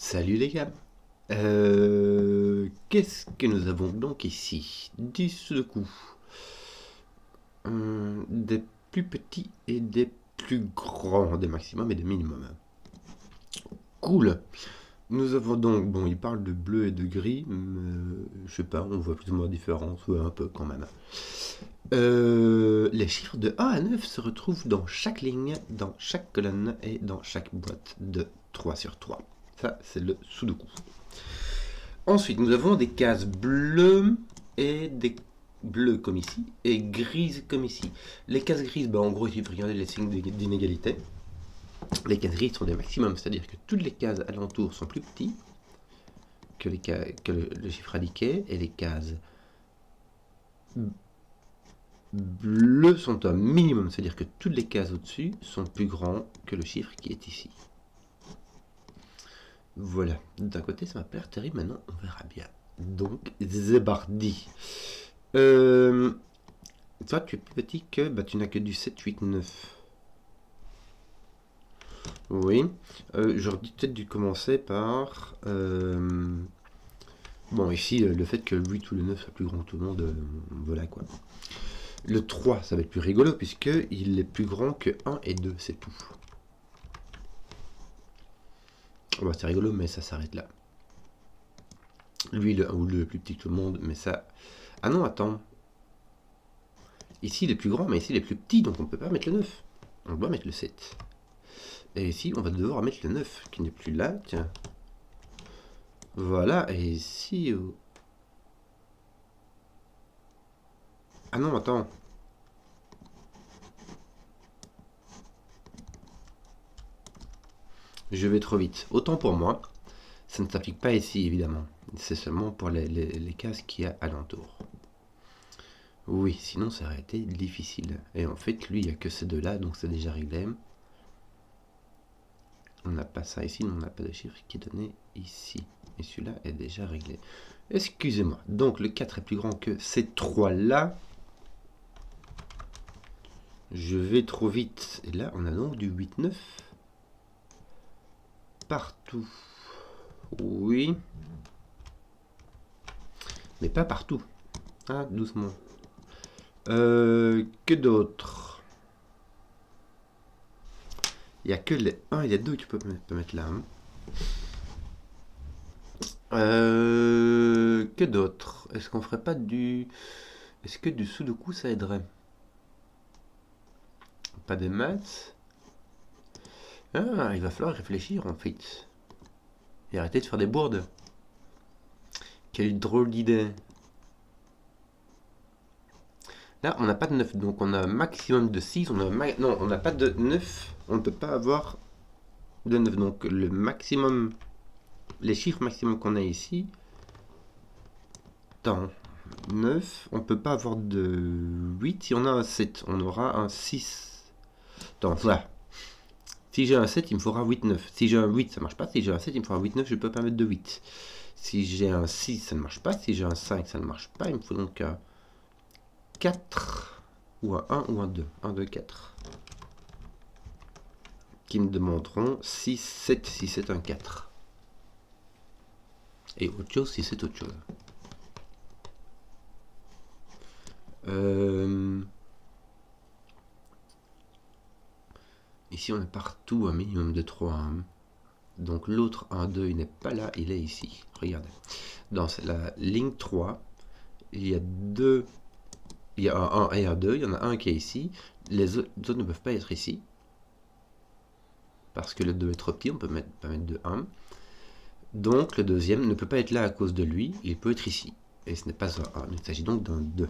Salut les gars. Qu'est-ce que nous avons donc ici? Du Sudoku. Des plus petits et des plus grands, des maximums et des minimums. Cool. Nous avons donc, bon, il parle de bleu et de gris, mais je sais pas, on voit plus ou moins la différence, ouais, un peu quand même. Les chiffres de 1 à 9 se retrouvent dans chaque ligne, dans chaque colonne et dans chaque boîte de 3 sur 3. Ça, c'est le Sudoku. Ensuite, nous avons des cases bleues et des bleus comme ici et grises comme ici. Les cases grises, en gros, il faut regarder les signes d'inégalité. Les cases grises sont des maximums, c'est-à-dire que toutes les cases alentours sont plus petites que le chiffre indiqué, et les cases bleues sont un minimum, c'est-à-dire que toutes les cases au-dessus sont plus grands que le chiffre qui est ici. Voilà, d'un côté ça m'a pas l'air terrible, maintenant on verra bien. Donc, Zebardi. Toi, tu es plus petit que... tu n'as que du 7, 8, 9. Oui. J'aurais peut-être dû commencer par... Bon, ici, le fait que le 8 ou le 9 soit plus grand que tout le monde, voilà quoi. Le 3, ça va être plus rigolo, puisqu'il est plus grand que 1 et 2, c'est tout. C'est rigolo, mais ça s'arrête là. Lui, le 1 ou le plus petit que tout le monde, mais ça... Ah non, attends. Ici, il est plus grand, mais ici, il est plus petit, donc on ne peut pas mettre le 9. On doit mettre le 7. Et ici, on va devoir mettre le 9, qui n'est plus là, tiens. Voilà, et ici... Ah non, attends. Je vais trop vite. Autant pour moi, ça ne s'applique pas ici, évidemment. C'est seulement pour les cases qu'il y a alentour. Oui, sinon ça aurait été difficile. Et en fait, lui, il n'y a que ces deux-là, donc c'est déjà réglé. On n'a pas ça ici, on n'a pas de chiffre qui est donné ici. Et celui-là est déjà réglé. Excusez-moi. Donc le 4 est plus grand que ces trois-là. Je vais trop vite. Et là, on a donc du 8, 9. Partout. Oui. Mais pas partout. Ah, doucement. Que d'autre? Il n'y a que les 1 et les 2 que tu peux mettre là. Hein. Que d'autre? Est-ce qu'on ferait pas du... Est-ce que du Sudoku ça aiderait? Pas des maths? Ah, il va falloir réfléchir en fait. Et arrêter de faire des bourdes. Quelle drôle d'idée. Là, on n'a pas de 9, donc on a un maximum de 6. Non, on n'a pas de 9. On ne peut pas avoir de 9. Donc le maximum... Les chiffres maximum qu'on a ici... Attends, 9. On ne peut pas avoir de 8. Si on a un 7, on aura un 6. Attends, voilà. Si j'ai un 7, il me faudra 8, 9. Si j'ai un 8, ça ne marche pas. Si j'ai un 7, il me faudra 8, 9. Je ne peux pas mettre de 8. Si j'ai un 6, ça ne marche pas. Si j'ai un 5, ça ne marche pas. Il me faut donc un 4 ou un 1 ou un 2. 1, 2, 4. Qui me demanderont 6, 7, si c'est un 4. Et autre chose si c'est autre chose. Ici, on a partout un minimum de 3. Hein. Donc l'autre 1, 2, il n'est pas là, il est ici. Regardez. Dans la ligne 3, il y a deux... Il y a un 1 et un 2. Il y en a un qui est ici. Les autres ne peuvent pas être ici. Parce que le 2 est trop petit, on ne peut pas mettre de 1. Donc le deuxième ne peut pas être là à cause de lui. Il peut être ici. Et ce n'est pas un 1. Il s'agit donc d'un 2.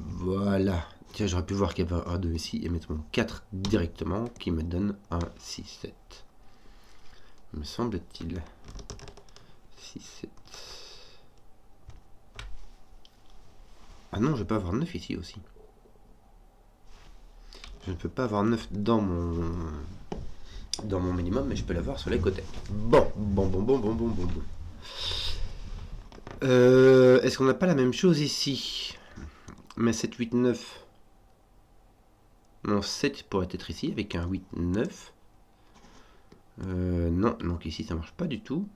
Voilà. Tiens, j'aurais pu voir qu'il y avait un 2 ici et mettre mon 4 directement qui me donne un 6, 7. Me semble-t-il. 6, 7. Ah non, je peux avoir 9 ici aussi. Je ne peux pas avoir 9 dans mon minimum, mais je peux l'avoir sur les côtés. Bon. Est-ce qu'on n'a pas la même chose ici? Mais 7, 8, 9. Non, 7 pourrait être ici avec un 8, 9. Non, donc ici ça marche pas du tout.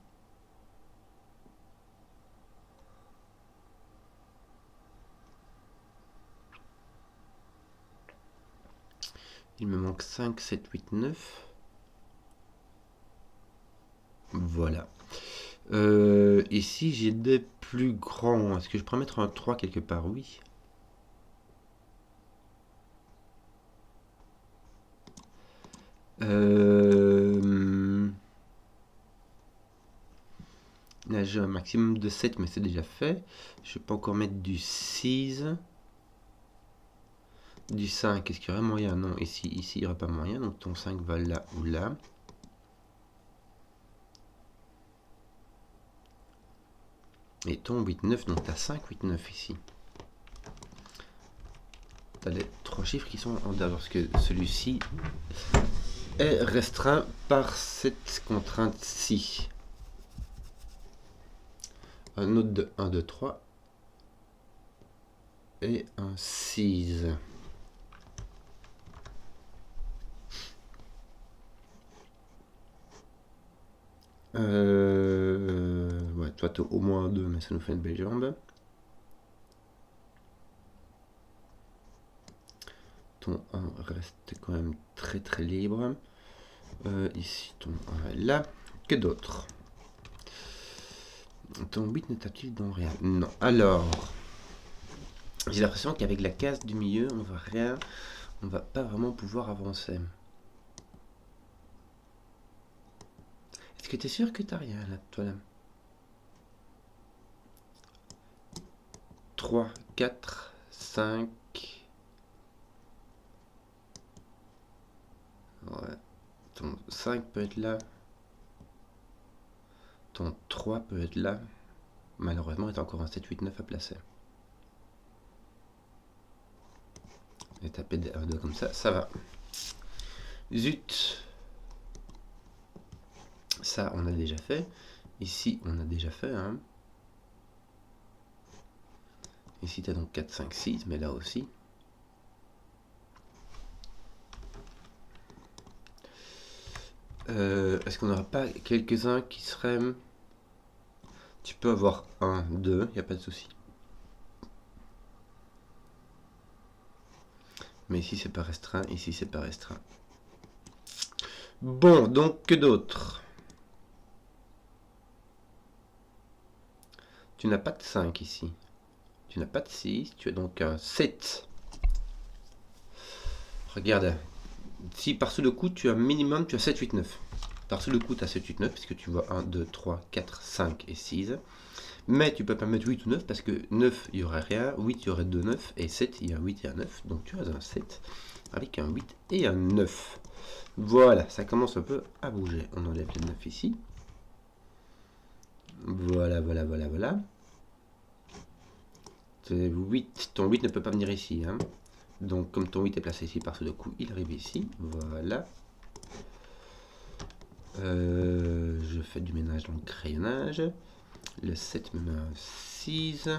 Il me manque 5, 7, 8, 9. Voilà. Ici j'ai des plus grands. Est-ce que je pourrais mettre un 3 quelque part? Oui. Là j'ai un maximum de 7 mais c'est déjà fait. Je peux encore mettre du 6. Du 5, est-ce qu'il y aurait moyen? Non, ici il n'y aurait pas moyen. Donc ton 5 va là ou là. Et ton 8, 9, donc tu as 5, 8, 9 ici. Tu as les 3 chiffres qui sont en dehors, parce que celui-ci est restreint par cette contrainte-ci. Un autre de 1, 2, 3 et un 6. Ouais, toi tu as au moins 2, mais ça nous fait une belle jambe. Ton 1 reste quand même très très libre. Ici, ton 1 est là. Que d'autre? Ton 8 ne tape-t-il dans rien? Non. Alors, j'ai l'impression qu'avec la case du milieu, on va pas vraiment pouvoir avancer. Est-ce que tu es sûr que t'as rien là, toi là? 3, 4, 5. Ouais. Ton 5 peut être là. Ton 3 peut être là. Malheureusement, il y a encore un 7, 8, 9 à placer. Et taper des 1, 2 comme ça va. Zut. Ça, on a déjà fait. Ici, on a déjà fait. Hein. Ici, tu as donc 4, 5, 6, mais là aussi. Est-ce qu'on n'aura pas quelques-uns qui seraient... Tu peux avoir 1, 2, il n'y a pas de souci. Mais ici, c'est pas restreint. Ici, c'est pas restreint. Bon, donc, que d'autre? Tu n'as pas de 5 ici. Tu n'as pas de 6. Tu as donc un 7. Regarde. Si par ce de coup, tu as minimum, tu as 7, 8, 9. Par ce de coup, tu as 7, 8, 9, puisque tu vois 1, 2, 3, 4, 5 et 6. Mais tu peux pas mettre 8 ou 9, parce que 9, il n'y aurait rien. 8, il y aurait 2, 9. Et 7, il y a un 8 et un 9. Donc tu as un 7 avec un 8 et un 9. Voilà, ça commence un peu à bouger. On enlève le 9 ici. Voilà, voilà, voilà, voilà. 8. Ton 8 ne peut pas venir ici. Hein. Donc, comme ton 8 est placé ici par ce de coup, il arrive ici. Voilà. Je fais du ménage dans le crayonnage. Le 7 me met un 6.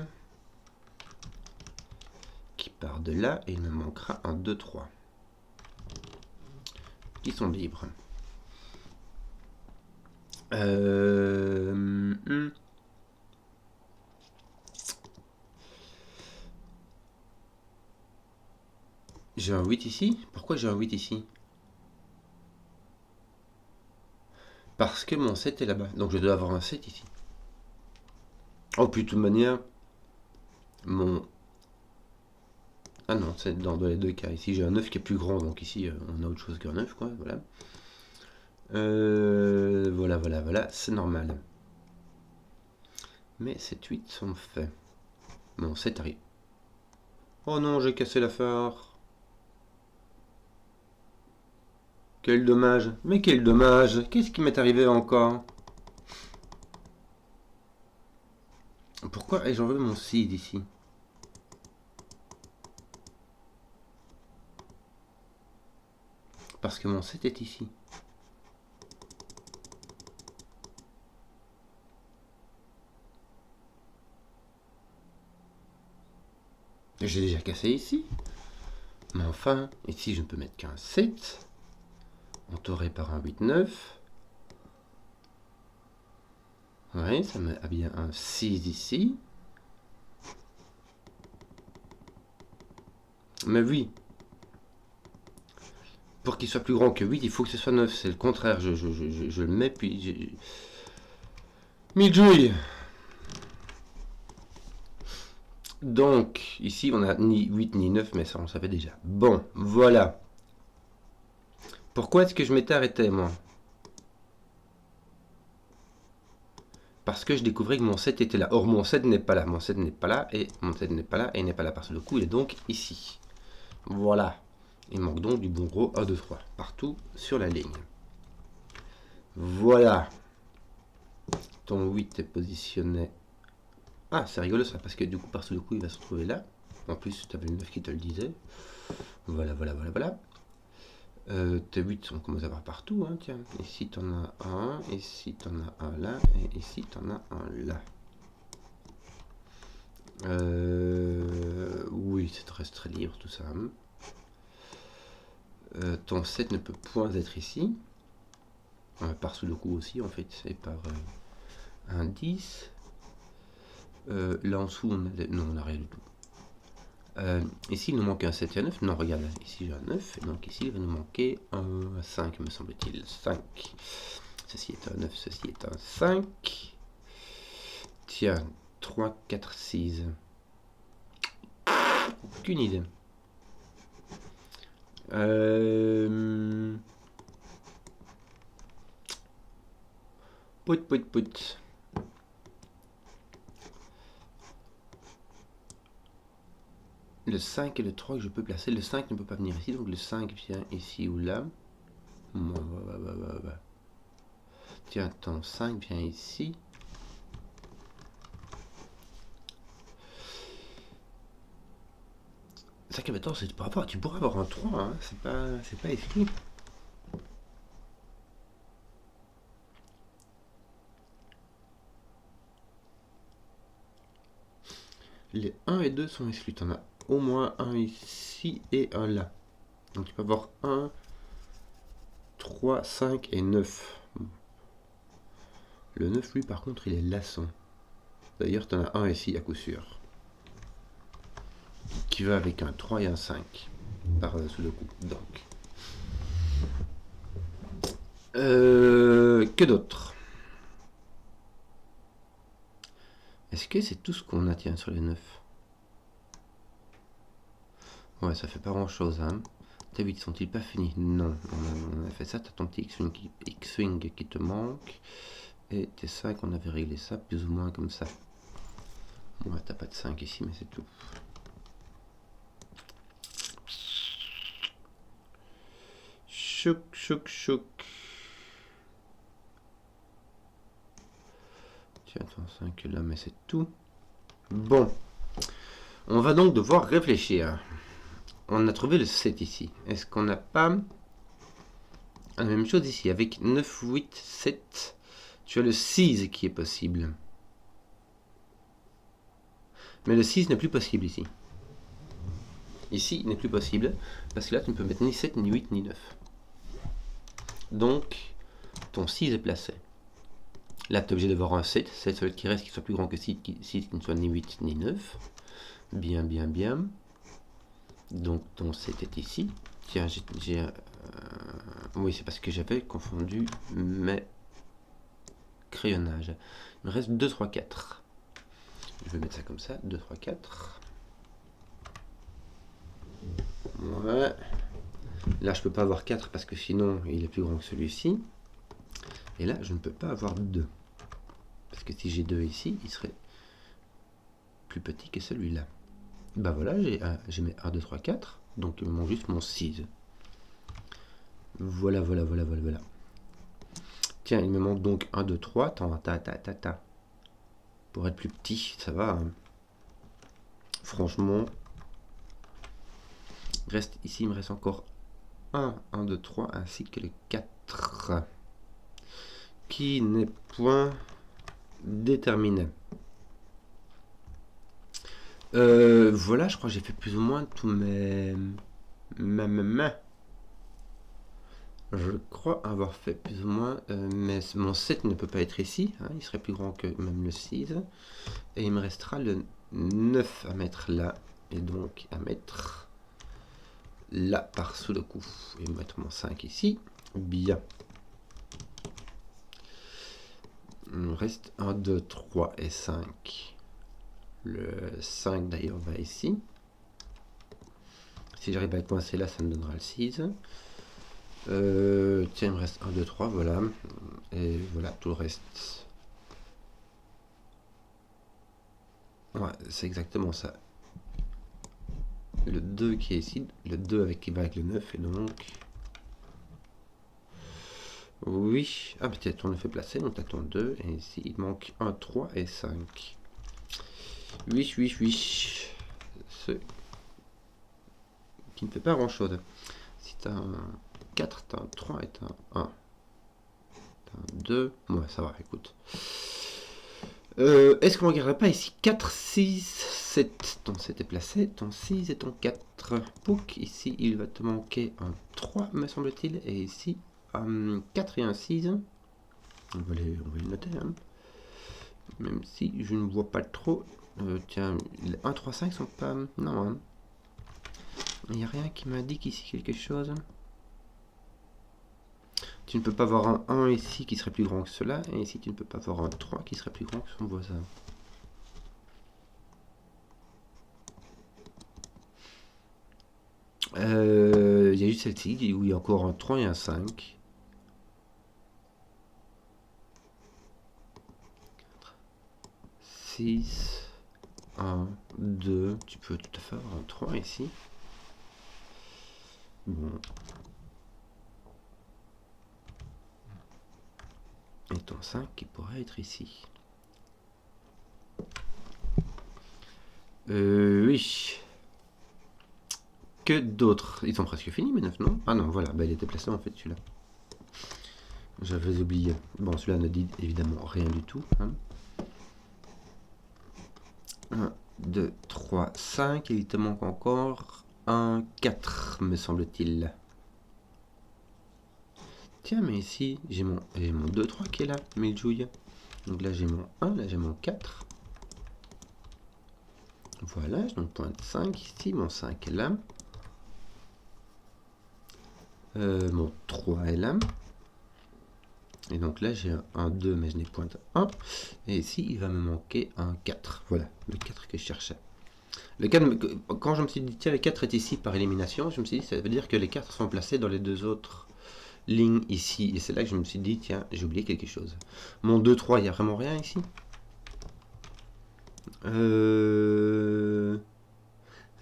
Qui part de là. Et il me manquera un 2, 3. Qui sont libres. J'ai un 8 ici. Pourquoi j'ai un 8 ici? Parce que mon 7 est là-bas. Donc je dois avoir un 7 ici. Oh, puis de toute manière, mon... Ah non, c'est dans les deux cas. Ici, j'ai un 9 qui est plus grand. Donc ici, on a autre chose qu'un 9, quoi. Voilà. Voilà, voilà, voilà. C'est normal. Mais 7, 8 sont faits. Mon 7 arrive. Oh non, j'ai cassé la phare. Quel dommage. Mais quel dommage. Qu'est-ce qui m'est arrivé encore? Pourquoi ai-je enlevé mon 6 d'ici? Parce que mon 7 est ici. J'ai déjà cassé ici. Mais enfin, ici je ne peux mettre qu'un 7. Entouré par un 8, 9. Oui, ça met bien un 6 ici. Mais oui. Pour qu'il soit plus grand que 8, il faut que ce soit 9. C'est le contraire. Je le mets, puis... Midjouille. Donc, ici, on a ni 8 ni 9, mais ça, on savait déjà. Bon, voilà. Pourquoi est-ce que je m'étais arrêté, moi? Parce que je découvrais que mon 7 était là. Or, mon 7 n'est pas là. Mon 7 n'est pas là, et mon 7 n'est pas là, et il n'est pas là. Parce que le coup, il est donc ici. Voilà. Il manque donc du bon gros 1, 2, 3. Partout sur la ligne. Voilà. Ton 8 est positionné. Ah, c'est rigolo ça, parce que du coup, par-dessus le coup, il va se retrouver là. En plus, tu avais une 9 qui te le disait. Voilà, voilà, voilà, voilà. Tes 8 sont comme ça partout, hein, tiens. Ici, tu en as un, ici, tu en as un là, et ici, tu en as un là. Oui, ça te reste très libre, tout ça. Ton 7 ne peut point être ici. Par sous le coup aussi, en fait, et par un 10. Là en dessous, on a non, on n'a rien du tout. Ici, il nous manque un 7 et un 9. Non, regarde, ici j'ai un 9. Et donc ici, il va nous manquer un 5, me semble-t-il. 5. Ceci est un 9, ceci est un 5. Tiens, 3, 4, 6. Aucune idée. Pout. Le 5 et le 3 que je peux placer. Le 5 ne peut pas venir ici, donc le 5 vient ici ou là. Tiens, ton 5 vient ici. Ça que maintenant, tu pourras avoir un 3, hein. C'est pas exclu. Les 1 et 2 sont exclus. Tu en as au moins un ici et un là. Donc tu peux avoir 1, 3, 5 et 9. Le 9, lui, par contre, il est lassant. D'ailleurs, tu en as un ici à coup sûr. Qui va avec un 3 et un 5. Par-dessus le coup. Donc. Que d'autre? Est-ce que c'est tout ce qu'on a, tiens, sur les 9? Ouais, ça fait pas grand-chose, hein. Tes 8 sont-ils pas finis? Non, on a fait ça. T'as ton petit X-Wing qui te manque. Et tes 5, on avait réglé ça plus ou moins comme ça. Ouais, t'as pas de 5 ici, mais c'est tout. Choc. Tiens, ton 5 là, mais c'est tout. Bon. On va donc devoir réfléchir. On a trouvé le 7 ici. Est-ce qu'on n'a pas la même chose ici? Avec 9, 8, 7, tu as le 6 qui est possible. Mais le 6 n'est plus possible ici. Ici, il n'est plus possible, parce que là, tu ne peux mettre ni 7, ni 8, ni 9. Donc, ton 6 est placé. Là, tu es obligé d'avoir un 7. 7, ça veut dire qu'il reste, qu'il soit plus grand que 6, qui ne soit ni 8, ni 9. Bien. Donc, ton 7 est ici. Tiens, oui, c'est parce que j'avais confondu mes crayonnages. Il me reste 2, 3, 4. Je vais mettre ça comme ça. 2, 3, 4. Ouais. Là, je peux pas avoir 4 parce que sinon, il est plus grand que celui-ci. Et là, je ne peux pas avoir 2. Parce que si j'ai 2 ici, il serait plus petit que celui-là. Bah voilà, j'ai mes 1, 2, 3, 4. Donc, il me manque juste mon 6. Voilà. Tiens, il me manque donc 1, 2, 3. Ta. Pour être plus petit, ça va. Hein. Franchement. Reste ici, il me reste encore 1, 2, 3, ainsi que le 4. Qui n'est point déterminé. Voilà, je crois que j'ai fait plus ou moins tous mes... Je crois avoir fait plus ou moins, mais mon 7 ne peut pas être ici, hein, il serait plus grand que même le 6. Et il me restera le 9 à mettre là, et donc à mettre là par sous le coup. Et mettre mon 5 ici. Bien. Il me reste 1, 2, 3 et 5. Le 5 d'ailleurs va ici. Si j'arrive à coincer là, ça me donnera le 6. Tiens, il me reste 1, 2, 3, voilà. Et voilà, tout le reste. Ouais, c'est exactement ça. Le 2 qui est ici, le 2 qui va avec le 9, et donc... Oui, ah peut-être on le fait placer, donc t'as ton 2, et ici il manque 1, 3 et 5. Oui, oui, oui. Ce qui ne fait pas grand-chose. Si t'as un 4, t'as un 3 et t'as un 1. T'as un 2, ouais ça va, écoute. Est-ce qu'on ne regarderait pas ici 4, 6, 7. Ton 7 est placé, ton 6 et ton 4. Pouc, ici il va te manquer un 3 me semble-t-il, et ici un 4 et un 6. On va les noter, hein. Même si je ne vois pas trop. Tiens, les 1, 3, 5 sont pas... Non, hein. Il n'y a rien qui m'indique ici quelque chose. Tu ne peux pas avoir un 1 ici qui serait plus grand que cela, et ici tu ne peux pas avoir un 3 qui serait plus grand que son voisin. Il y a juste celle-ci où il y a encore un 3 et un 5. 6, 1, 2, tu peux tout à fait avoir un 3 ici. Bon. Et ton 5 qui pourrait être ici. Oui. Que d'autres? Ils sont presque finis mes 9, non? Ah non, voilà, bah, il était placé en fait celui-là. J'avais oublié. Bon, celui-là ne dit évidemment rien du tout. Hein. 1, 2, 3, 5. Et il te manque encore un 4, me semble-t-il. Tiens, mais ici, j'ai mon 2, 3 qui est là, mais il jouille. Donc là, j'ai mon 1, là, j'ai mon 4. Voilà, donc pointe 5 ici, mon 5 est là. Mon 3 est là. Et donc là, j'ai un 2, mais je n'ai pointe 1. Et ici, il va me manquer un 4. Voilà, le 4 que je cherchais. Le 4, quand je me suis dit, tiens, le 4 est ici par élimination, je me suis dit, ça veut dire que les 4 sont placés dans les deux autres lignes ici. Et c'est là que je me suis dit, tiens, j'ai oublié quelque chose. Mon 2, 3, il n'y a vraiment rien ici.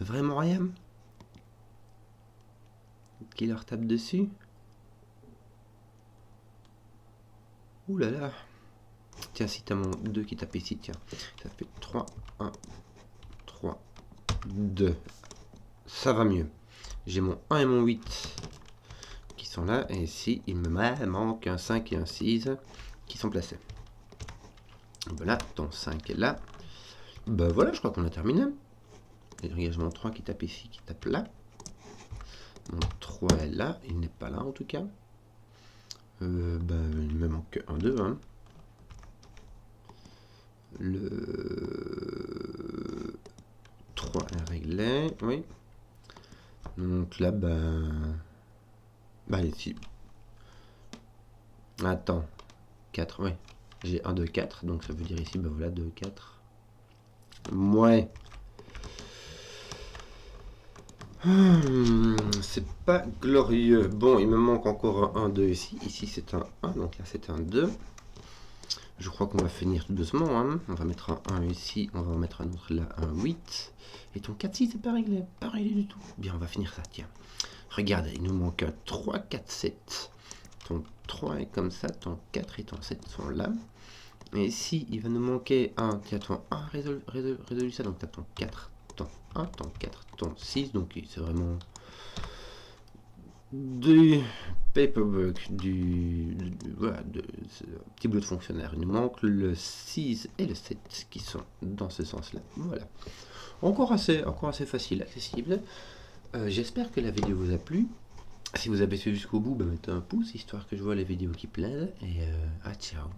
Vraiment rien. Qui leur tape dessus. Ouh là là. Tiens, si t'as mon 2 qui tape ici, tiens. Ça fait 3, 1, 3, 2. Ça va mieux. J'ai mon 1 et mon 8 qui sont là. Et ici, il me manque un 5 et un 6 qui sont placés. Voilà, ton 5 est là. Ben voilà, je crois qu'on a terminé. Et regarde, mon 3 qui tape ici, qui tape là. Mon 3 est là. Il n'est pas là en tout cas. Il me manque un 2. Hein. Le 3 est réglé. Oui. Donc là, ici. Attends. 4, oui. J'ai 1, 2, 4. Donc ça veut dire ici, voilà, 2, 4. Ouais. C'est pas glorieux. Bon, il me manque encore un 1, 2 ici. Ici, c'est un 1. Donc là, c'est un 2. Je crois qu'on va finir tout doucement. Hein. On va mettre un 1 ici. On va en mettre un autre là, un 8. Et ton 4, 6, c'est pas réglé. Pas réglé du tout. Bien, on va finir ça. Tiens. Regarde, il nous manque un 3, 4, 7. Ton 3 est comme ça. Ton 4 et ton 7 sont là. Et ici, il va nous manquer un. Tiens, ton 1 résolu ça. Donc, tu as ton 4, ton 1, ton 4, ton 6. Donc, c'est vraiment du paperwork, voilà, petit bout de fonctionnaire. Il nous manque le 6 et le 7 qui sont dans ce sens-là. Voilà. Encore assez facile, accessible. J'espère que la vidéo vous a plu. Si vous avez fait jusqu'au bout, mettez un pouce, histoire que je vois les vidéos qui plaisent. Et ciao.